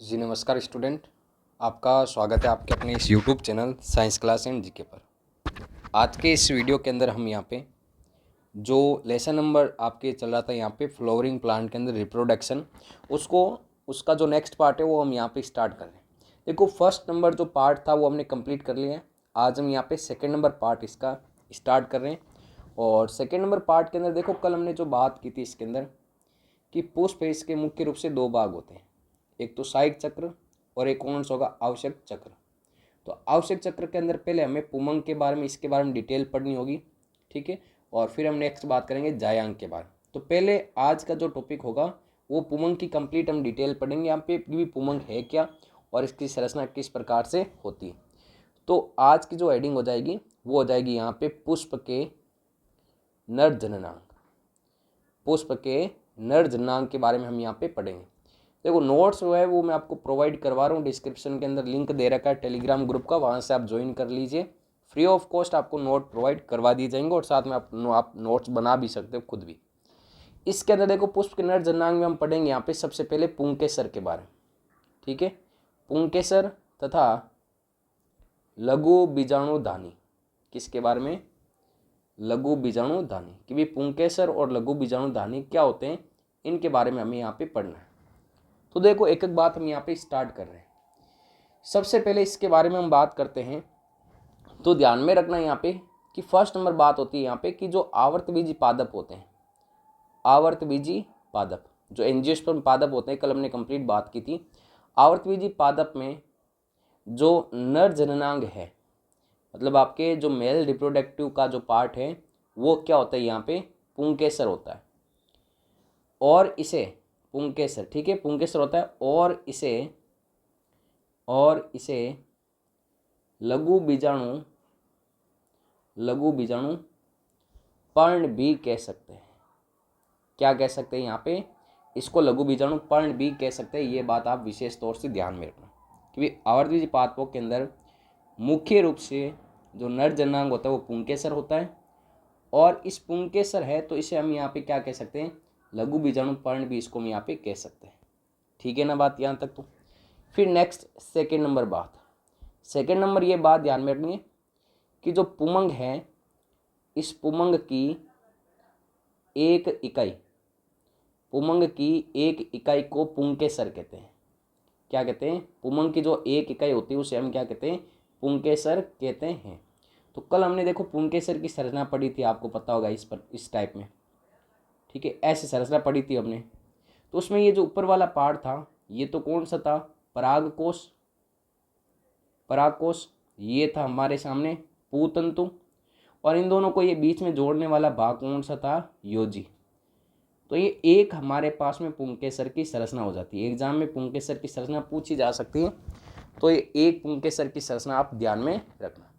जी नमस्कार स्टूडेंट, आपका स्वागत है आपके अपने इस YouTube channel science class and GK पर। आज के इस वीडियो के अंदर हम यहाँ पे जो लेसन नंबर आपके चल रहा था यहाँ पे फ्लावरिंग प्लांट के अंदर रिप्रोडक्शन, उसका जो नेक्स्ट पार्ट है वो हम यहाँ पे स्टार्ट कर रहे हैं। देखो फर्स्ट नंबर जो पार्ट था वो हमने कंप्लीट कर लिया है। आज हम यहाँ पे सेकेंड नंबर पार्ट इसका स्टार्ट कर रहे हैं। और सेकेंड नंबर पार्ट के अंदर देखो कल हमने जो बात की थी इसके अंदर कि पुष्प इसके मुख्य रूप से दो भाग होते हैं, एक तो सहायक चक्र और एक कौन सा होगा आवश्यक चक्र। तो आवश्यक चक्र के अंदर पहले हमें पुमंग के बारे में, इसके बारे में डिटेल पढ़नी होगी, ठीक है। और फिर हम नेक्स्ट बात करेंगे जायांग के बारे में। तो पहले आज का जो टॉपिक होगा वो पुमंग की कंप्लीट हम डिटेल पढ़ेंगे, यहाँ पे भी पुमंग है क्या और इसकी संरचना किस प्रकार से होती है। तो आज की जो हेडिंग हो जाएगी वो हो जाएगी यहाँ पे पुष्प के नर जननांग। पुष्प के नर जननांग के बारे में हम यहाँ पे पढ़ेंगे। देखो नोट्स जो है वो मैं आपको प्रोवाइड करवा रहा हूँ, डिस्क्रिप्शन के अंदर लिंक दे रखा है टेलीग्राम ग्रुप का, वहाँ से आप ज्वाइन कर लीजिए। फ्री ऑफ कॉस्ट आपको नोट प्रोवाइड करवा दिए जाएंगे और साथ में आप नोट्स बना भी सकते हो खुद भी। इसके अंदर देखो पुष्प के नर जननांग में हम पढ़ेंगे यहाँ पे सबसे पहले पुंकेसर के बारे में, ठीक है। पुंकेसर तथा लघु बीजाणुधानी, किसके बारे में? लघु बीजाणुधानी, कि भी पुंकेसर और लघु बीजाणुधानी क्या होते हैं, इनके बारे में हमें यहाँ पे पढ़ना है। तो देखो एक एक बात हम यहाँ पे स्टार्ट कर रहे हैं। सबसे पहले इसके बारे में हम बात करते हैं तो ध्यान में रखना यहाँ पे कि फर्स्ट नंबर बात होती है यहाँ पे कि जो आवर्तबीजी पादप होते हैं, आवर्तबीजी पादप जो एंजियोस्पर्म पादप होते हैं, कल हमने कंप्लीट बात की थी। आवर्तबीजी पादप में जो नर जननांग है, मतलब आपके जो मेल रिप्रोडक्टिव का जो पार्ट है वो क्या होता है यहाँ पे पुंकेसर होता है। और इसे पुंकेसर, ठीक है, पुंकेसर होता है और इसे लघु बीजाणु पर्ण भी कह सकते हैं। क्या कह सकते हैं यहाँ पे? इसको लघु बीजाणु पर्ण भी कह सकते हैं। ये बात आप विशेष तौर से ध्यान में रखना, क्योंकि आवर्तबीजी पादपों के अंदर मुख्य रूप से जो नर जननांग होता है वो पुंकेसर होता है। और इस पुंकेसर है तो इसे हम यहाँ पे क्या कह सकते हैं? लघु बीजाणु पर्ण भी इसको हम यहाँ पे कह सकते हैं, ठीक है ना बात यहाँ तक। तो फिर नेक्स्ट सेकेंड नंबर बात, सेकेंड नंबर ये बात ध्यान में रखनी है कि जो पुमंग है, इस पुमंग की एक इकाई को पुंकेसर कहते हैं। क्या कहते हैं? पुमंग की जो एक इकाई होती है उसे हम क्या कहते हैं? पुंकेसर कहते हैं। तो कल हमने देखो पुंकेसर की संरचना पढ़ी थी, आपको पता होगा इस टाइप में, ठीक है, ऐसी संरचना पढ़ी थी हमने। तो उसमें ये जो ऊपर वाला पार्ट था ये तो कौन सा था? परागकोश। ये था हमारे सामने पूतंतु, और इन दोनों को ये बीच में जोड़ने वाला भाग कौन सा था? योजी। तो ये एक हमारे पास में पुंकेसर की संरचना हो जाती है। एग्जाम में पुंकेसर की संरचना पूछी जा सकती है, तो ये एक पुंकेसर की संरचना आप ध्यान में रखना,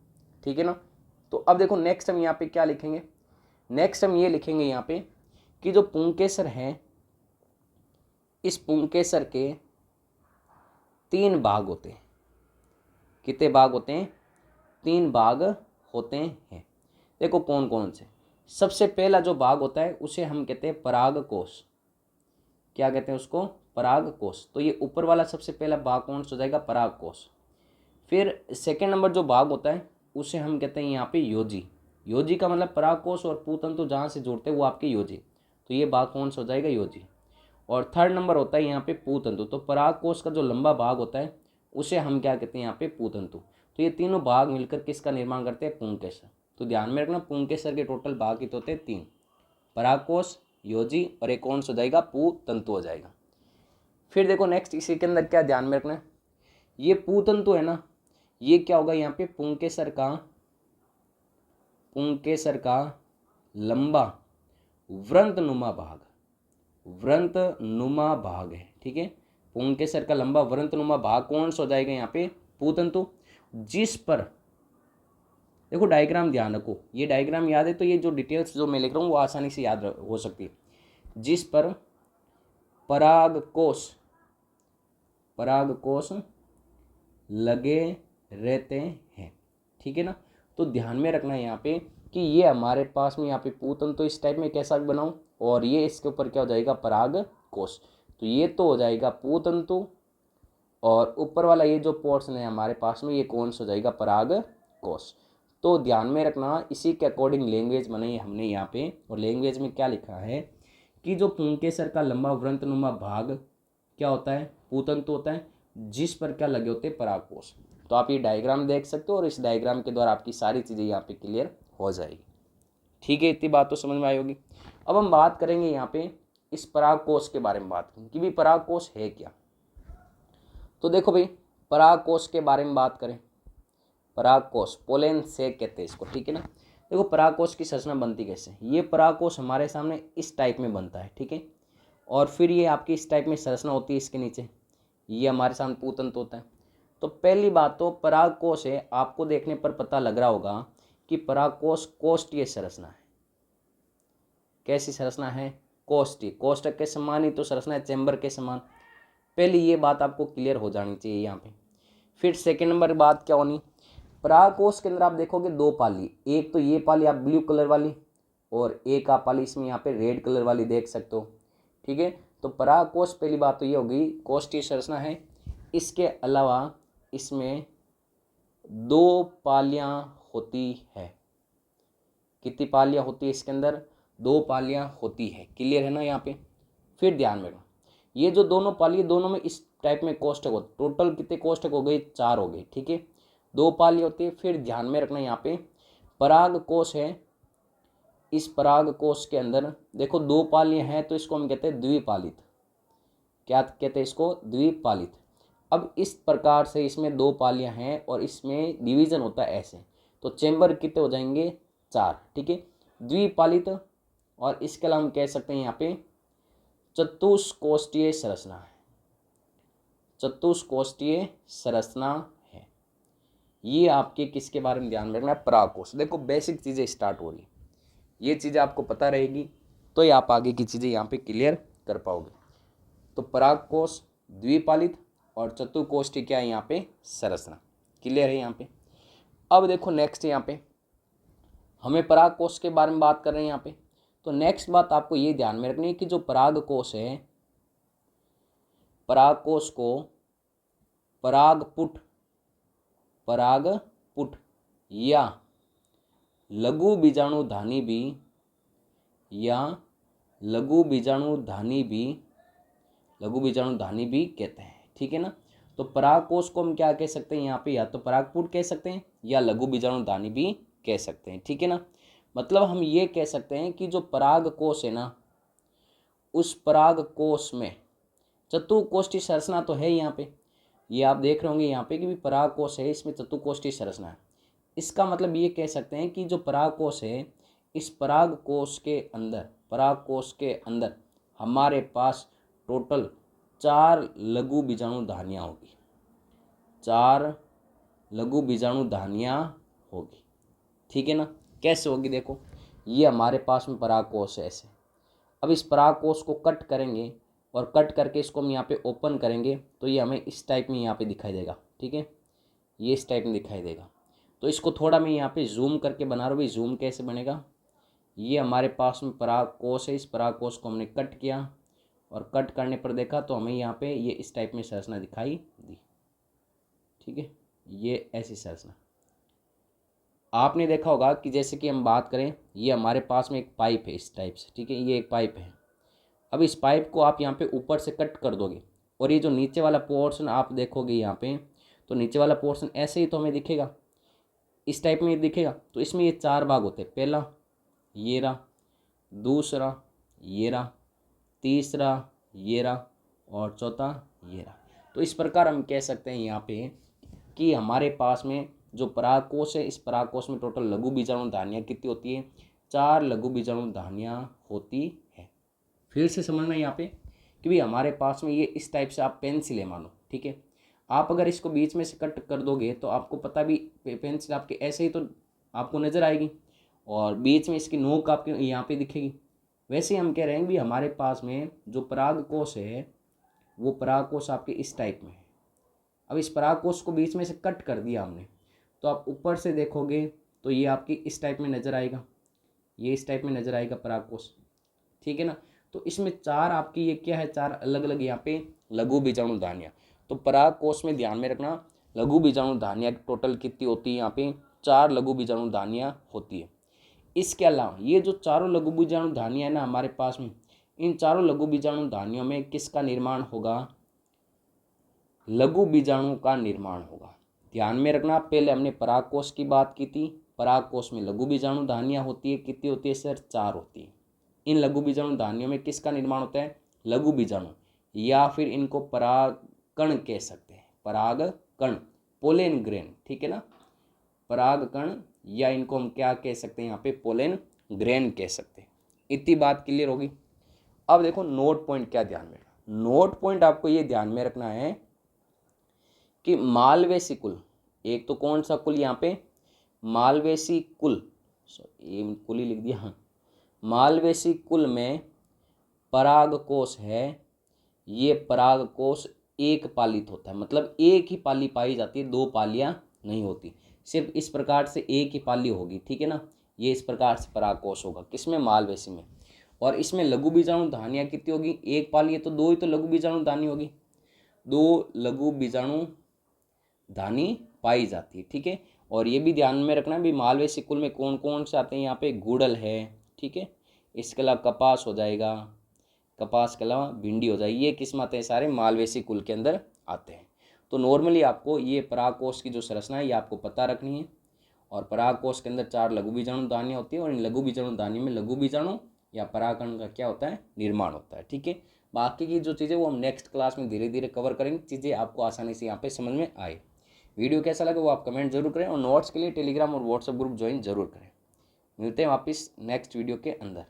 ठीक है ना। तो अब देखो नेक्स्ट हम यहाँ पे क्या लिखेंगे? नेक्स्ट हम ये लिखेंगे यहाँ पे कि जो पुंकेसर है, इस पुंकेसर के 3 भाग होते हैं। कितने भाग होते हैं? 3 भाग होते हैं। देखो कौन कौन से? सबसे पहला जो भाग होता है उसे हम कहते हैं परागकोश। क्या कहते हैं उसको? परागकोश। तो ये ऊपर वाला सबसे पहला भाग कौन सा हो जाएगा? परागकोश। फिर सेकेंड नंबर जो भाग होता है उसे हम कहते हैं यहाँ पे योजी। योजी का मतलब परागकोश और पूतंतु जहाँ से जोड़ते हैं वो आपके योजी, तो ये भाग कौन सा हो जाएगा? योजी। और थर्ड नंबर होता है यहाँ पे पूतंतु। तो परागकोश का जो लंबा भाग होता है उसे हम क्या कहते हैं? यहाँ पे पूतंतु। तो ये तीनों भाग मिलकर किसका निर्माण करते हैं? पुंकेसर। तो ध्यान में रखना पुंकेसर के टोटल भाग कितने होते हैं? 3, परागकोश, योजी और एक कौन सा हो जाएगा? पूतंतु हो जाएगा। फिर देखो नेक्स्ट इसी के अंदर क्या ध्यान में रखना है, ये पूतंतु है ना, ये क्या होगा यहाँ पे? पुंकेसर का लंबा व्रंतनुमा भाग है, ठीक है। पुंकेसर का लंबा व्रंतनुमा भाग कौन सा हो जाएगा यहाँ पे? पूतंतु। जिस पर देखो डायग्राम ध्यान रखो, ये डायग्राम याद है तो ये जो डिटेल्स जो मैं लिख रहा हूँ वो आसानी से याद हो सकती है। जिस पर परागकोश लगे रहते हैं, ठीक है ना। तो ध्यान में रखना है यहाँ पे कि ये हमारे पास में यहाँ पे पूतंतु इस टाइप में कैसा भी बनाऊं, और ये इसके ऊपर क्या हो जाएगा? परागकोश। तो ये तो हो जाएगा पूतंतु और ऊपर वाला ये जो पोर्शन है हमारे पास में, ये कौन सा हो जाएगा, पराग कोश। तो ध्यान में रखना, इसी के अकॉर्डिंग लैंग्वेज बनाई हमने यहाँ पे। और लैंग्वेज में क्या लिखा है कि जो पुंकेसर का लंबा वृंतनुमा भाग क्या होता है, पूतंतु होता है, जिस पर क्या लगे होते हैं, परागकोश। तो आप ये डायग्राम देख सकते हो और इस डायग्राम के द्वारा आपकी सारी चीज़ें यहाँ पे क्लियर हो जाएगी। ठीक है, इतनी बात तो समझ में आई होगी। अब हम बात करेंगे यहाँ पे इस परागकोश के बारे में बात करेंगे कि भाई परागकोश है क्या। तो देखो भाई, परागकोश के बारे में बात करें, परागकोश पोलेन से कहते हैं इसको, ठीक है ना। देखो परागकोश की संरचना बनती कैसे, ये परागकोश हमारे सामने इस टाइप में बनता है, ठीक है। और फिर ये आपकी इस टाइप में संरचना होती है इसके नीचे, ये हमारे सामने पूतंत्र होता है। तो पहली बात तो परागकोश है, आपको देखने पर पता लग रहा होगा कि परागकोश कोष्ठीय संरचना है। कैसी संरचना है, कोष्ठीय, कोष्ठक के समान ही तो संरचना है, चैम्बर के समान। पहली ये बात आपको क्लियर हो जानी चाहिए यहाँ पे। फिर सेकेंड नंबर बात क्या होनी, परागकोश के अंदर आप देखोगे दो पाली, एक तो ये पाली आप ब्लू कलर वाली, और एक आप पाली इसमें यहाँ पे रेड कलर वाली देख सकते हो, ठीक है। तो परागकोश पहली बात तो ये होगी कोष्ठीय संरचना है। इसके अलावा इसमें दो पालियाँ होती है। कितनी पालियाँ होती है इसके अंदर, दो पालियाँ होती है, क्लियर है ना यहाँ पे। फिर ध्यान में ये जो दोनों पाली, दोनों में इस टाइप में कोष्ठक होते, टोटल कितने कोष्ठक हो गए, 4 हो गए, ठीक है। दो पाली होती है। फिर ध्यान में रखना यहाँ पे परागकोश है, इस परागकोश के अंदर देखो दो पालियाँ हैं, तो इसको हम कहते हैं द्विपालित। क्या कहते हैं इसको, द्विपालित। अब इस प्रकार से इसमें दो पालियाँ हैं और इसमें डिवीजन होता है ऐसे, तो चैम्बर कितने हो जाएंगे, 4, ठीक है, द्विपालित। और इसके अलावा हम कह सकते हैं यहाँ पे चतुष्कोष्ठीय संरचना है, चतुष्कोष्ठीय संरचना है। ये आपके किसके बारे में ध्यान रखना है, परागकोश। देखो बेसिक चीज़ें स्टार्ट हो रही, ये चीज़ें आपको पता रहेगी तो ही आप आगे की चीज़ें यहाँ पे क्लियर कर पाओगे। तो परागकोश द्विपालित और चतुष्कोष्ठीय क्या है यहाँ पे, संरचना, क्लियर है यहाँ पे। अब देखो नेक्स्ट यहाँ पे हमें परागकोश के बारे में बात कर रहे हैं यहाँ पे। तो नेक्स्ट बात आपको ये ध्यान में रखनी है कि जो परागकोश है, परागकोश को परागपुट, परागपुट या लघु बीजाणुधानी भी, या लघु बीजाणुधानी भी, लघु बीजाणुधानी भी कहते हैं, ठीक है ना। तो परागकोश को हम क्या कह सकते हैं यहाँ पे, या तो परागपुट कह सकते हैं या लघु बीजाणुधानी भी कह सकते हैं, ठीक है ना। मतलब हम ये कह सकते हैं कि जो परागकोश है ना, उस परागकोश में चतुष्कोष्ठीय संरचना तो है यहाँ पे, ये आप देख रहे होंगे यहाँ पे कि भी परागकोश है, इसमें चतुष्कोष्ठीय संरचना है। इसका मतलब ये कह सकते हैं कि जो परागकोश है, इस परागकोश के अंदर, परागकोश के अंदर हमारे पास टोटल 4 लघु बीजाणुधानियाँ होगी, 4 लघु बीजाणुधानियाँ होगी, ठीक है ना। कैसे होगी, देखो ये हमारे पास में परागकोश है ऐसे। अब इस परागकोश को कट करेंगे और कट करके इसको हम यहाँ पे ओपन करेंगे तो ये हमें इस टाइप में यहाँ पे दिखाई देगा, ठीक है, ये इस टाइप में दिखाई देगा। तो इसको थोड़ा मैं यहाँ पे जूम करके बना रहा हूँ। भाई जूम कैसे बनेगा, ये हमारे पास में परागकोश है, इस परागकोश को हमने कट किया और कट करने पर देखा तो हमें यहाँ पे ये इस टाइप में संरचना दिखाई दी, ठीक है, ये ऐसी संरचना। आपने देखा होगा कि जैसे कि हम बात करें, ये हमारे पास में एक पाइप है इस टाइप से, ठीक है, ये एक पाइप है। अब इस पाइप को आप यहाँ पे ऊपर से कट कर दोगे और ये जो नीचे वाला पोर्शन आप देखोगे यहाँ पे, तो नीचे वाला पोर्शन ऐसे ही तो हमें दिखेगा, इस टाइप में दिखेगा। तो इसमें ये 4 भाग होते हैं, पहला ये रहा, दूसरा ये रहा, तीसरा ये रहा और चौथा ये रहा। तो इस प्रकार हम कह सकते हैं यहाँ पे कि हमारे पास में जो परागकोश है, इस परागकोश में टोटल लघु बीजाणुधानियाँ कितनी होती है, 4 लघु बीजाणुधानियाँ होती है। फिर से समझना यहाँ पे कि भाई हमारे पास में ये इस टाइप से आप पेंसिल है मानो, ठीक है। आप अगर इसको बीच में से कट कर दोगे तो आपको पता भी पेंसिल आपके ऐसे ही तो आपको नज़र आएगी और बीच में इसकी नोक आपके यहाँ पे दिखेगी। वैसे ही हम कह रहे हैं भी हमारे पास में जो परागकोश है, वो परागकोश आपके इस टाइप में है। अब इस परागकोश को बीच में से कट कर दिया हमने, तो आप ऊपर से देखोगे तो ये आपकी इस टाइप में नज़र आएगा, ये इस टाइप में नज़र आएगा परागकोश, ठीक है ना। तो इसमें 4 आपकी ये क्या है, 4 अलग अलग यहाँ पे लघु बीजाणुधानियाँ। तो परागकोश में ध्यान में रखना लघु बीजाणु धानियाँ टोटल कितनी होती है, यहाँ पे 4 लघु बीजाणु धानियाँ होती है। इसके अलावा ये जो चारों लघु बीजाणु धानियाँ है ना हमारे पास में, इन चारों लघु बीजाणु धानियों में किसका निर्माण होगा, लघु बीजाणु का निर्माण होगा। ध्यान में रखना पहले हमने परागकोश की बात की थी, परागकोश में लघु बीजाणु धानियाँ होती है, कितनी होती है सर, 4 होती है। इन लघु बीजाणु धानियों में किसका निर्माण होता है, लघु बीजाणु, या फिर इनको परागकण कह सकते हैं, परागकण, पोलेन ग्रेन, ठीक है ना, परागकण, या इनको हम क्या कह सकते हैं यहाँ पे, पोलेन ग्रेन कह सकते हैं। इतनी बात क्लियर होगी। अब देखो नोट पॉइंट क्या ध्यान में रखना, नोट पॉइंट आपको ये ध्यान में रखना है कि मालवेसी कुल, एक तो कौन सा कुल यहाँ पे, मालवेसी कुल, ये कुल ही लिख दिया, हाँ, मालवेसी कुल में परागकोश है, ये परागकोश एक पालित होता है, मतलब एक ही पाली पाई जाती है, 2 पालियाँ नहीं होती, सिर्फ इस प्रकार से एक ही पाली होगी, ठीक है ना। ये इस प्रकार से परागकोश होगा, किसमें, मालवेसी में। और इसमें लघु बीजाणु धानियाँ कितनी होगी, एक पाली है तो 2 ही तो लघु बीजाणु धानी होगी, 2 लघु बीजाणु धानी पाई जाती है, ठीक है। और ये भी ध्यान में रखना भी मालवेसी कुल में कौन कौन से आते हैं, यहाँ पे गुड़ल है, ठीक है, इसके अलावा कपास हो जाएगा, कपास के अलावा भिंडी हो जाएगी, ये किस्म आते हैं सारे मालवेसी कुल के अंदर आते हैं। तो नॉर्मली आपको ये परागकोश की जो संरचना है ये आपको पता रखनी है। और परागकोश के अंदर 4 लघु बीजाणु धानियाँ होती है, और इन लघु बीजाणु धानियों में लघु बीजाणु या परागकण का क्या होता है, निर्माण होता है, ठीक है। बाकी की जो चीज़ें वो हम नेक्स्ट क्लास में धीरे धीरे कवर करेंगे, चीज़ें आपको आसानी से यहाँ पे समझ में आए। वीडियो कैसा लगा वो आप कमेंट जरूर करें, और नोट्स के लिए टेलीग्राम और व्हाट्सएप ग्रुप ज्वाइन जरूर करें। मिलते हैं वापस नेक्स्ट वीडियो के अंदर।